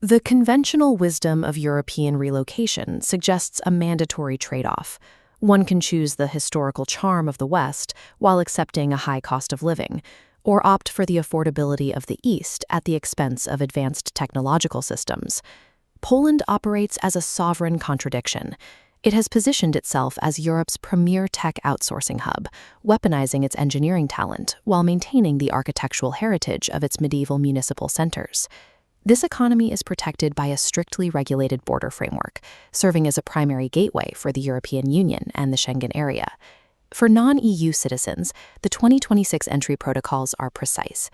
The conventional wisdom of European relocation suggests a mandatory trade-off. One can choose the historical charm of the West while accepting a high cost of living, or opt for the affordability of the East at the expense of advanced technological systems. Poland operates as a sovereign contradiction. It has positioned itself as Europe's premier tech outsourcing hub, weaponizing its engineering talent while maintaining the architectural heritage of its medieval municipal centers. This economy is protected by a strictly regulated border framework, serving as a primary gateway for the European Union and the Schengen area. For non-EU citizens, the 2026 entry protocols are precise.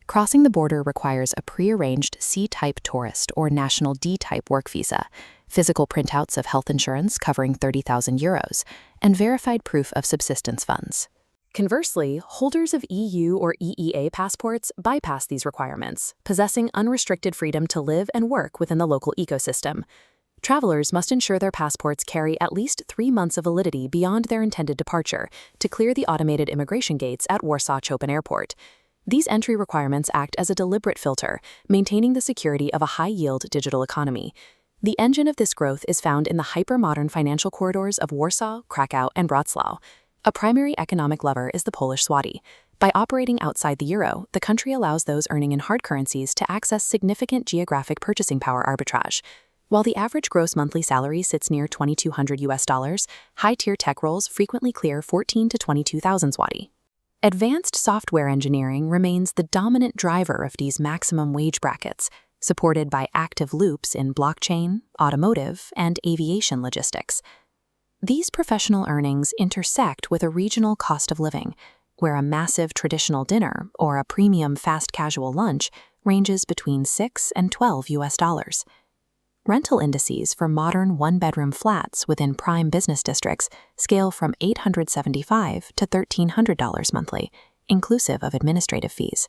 Crossing the border requires a pre-arranged C-type tourist or national D-type work visa, physical printouts of health insurance covering €30,000, and verified proof of subsistence funds. Conversely, holders of EU or EEA passports bypass these requirements, possessing unrestricted freedom to live and work within the local ecosystem. Travelers must ensure their passports carry at least 3 months of validity beyond their intended departure to clear the automated immigration gates at Warsaw Chopin Airport. These entry requirements act as a deliberate filter, maintaining the security of a high-yield digital economy. The engine of this growth is found in the hyper-modern financial corridors of Warsaw, Krakow, and Wrocław. A primary economic lever is the Polish Złoty. By operating outside the euro, the country allows those earning in hard currencies to access significant geographic purchasing power arbitrage. While the average gross monthly salary sits near $2,200, high-tier tech roles frequently clear 14 to 22,000 zloty. Advanced software engineering remains the dominant driver of these maximum wage brackets, supported by active loops in blockchain, automotive, and aviation logistics. These professional earnings intersect with a regional cost of living, where a massive traditional dinner or a premium fast casual lunch ranges between $6 and $12. Rental indices for modern one-bedroom flats within prime business districts scale from $875 to $1,300 monthly, inclusive of administrative fees.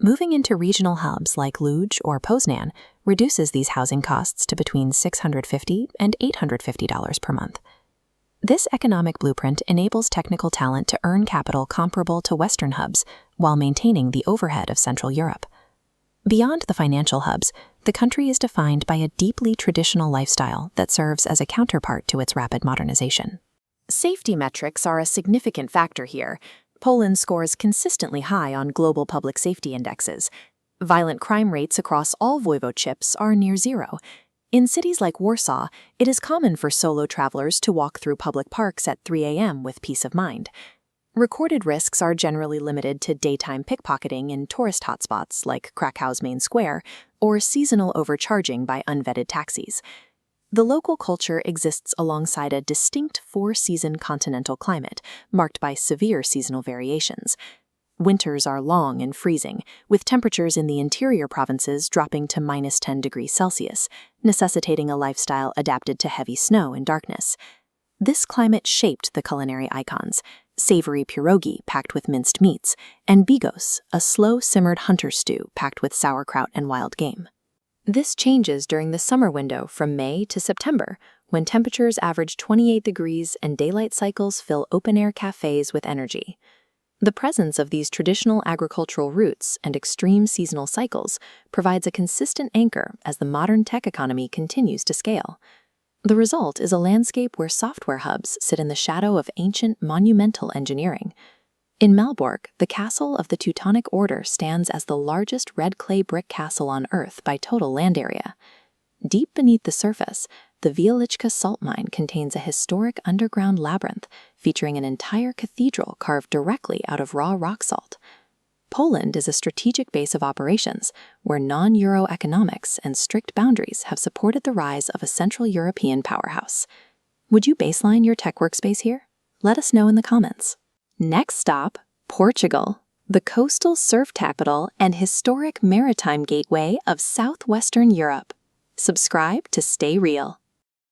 Moving into regional hubs like Łódź or Poznan reduces these housing costs to between $650 and $850 per month. This economic blueprint enables technical talent to earn capital comparable to Western hubs while maintaining the overhead of Central Europe. Beyond the financial hubs, the country is defined by a deeply traditional lifestyle that serves as a counterpart to its rapid modernization. Safety metrics are a significant factor here. Poland scores consistently high on global public safety indexes. Violent crime rates across all voivodeships are near zero. In cities like Warsaw, it is common for solo travelers to walk through public parks at 3 a.m. with peace of mind. Recorded risks are generally limited to daytime pickpocketing in tourist hotspots like Krakow's main square or seasonal overcharging by unvetted taxis. The local culture exists alongside a distinct four-season continental climate marked by severe seasonal variations. Winters are long and freezing, with temperatures in the interior provinces dropping to minus 10 degrees Celsius, necessitating a lifestyle adapted to heavy snow and darkness. This climate shaped the culinary icons: savory pierogi packed with minced meats, and bigos, a slow-simmered hunter stew packed with sauerkraut and wild game. This changes during the summer window from May to September, when temperatures average 28 degrees and daylight cycles fill open-air cafes with energy. The presence of these traditional agricultural roots and extreme seasonal cycles provides a consistent anchor as the modern tech economy continues to scale. The result is a landscape where software hubs sit in the shadow of ancient monumental engineering. In Malbork, the castle of the Teutonic Order stands as the largest red clay brick castle on Earth by total land area. Deep beneath the surface, the Wieliczka salt mine contains a historic underground labyrinth featuring an entire cathedral carved directly out of raw rock salt. Poland is a strategic base of operations where non-Euro economics and strict boundaries have supported the rise of a Central European powerhouse. Would you baseline your tech workspace here? Let us know in the comments. Next stop, Portugal, the coastal surf capital and historic maritime gateway of southwestern Europe. Subscribe to stay real.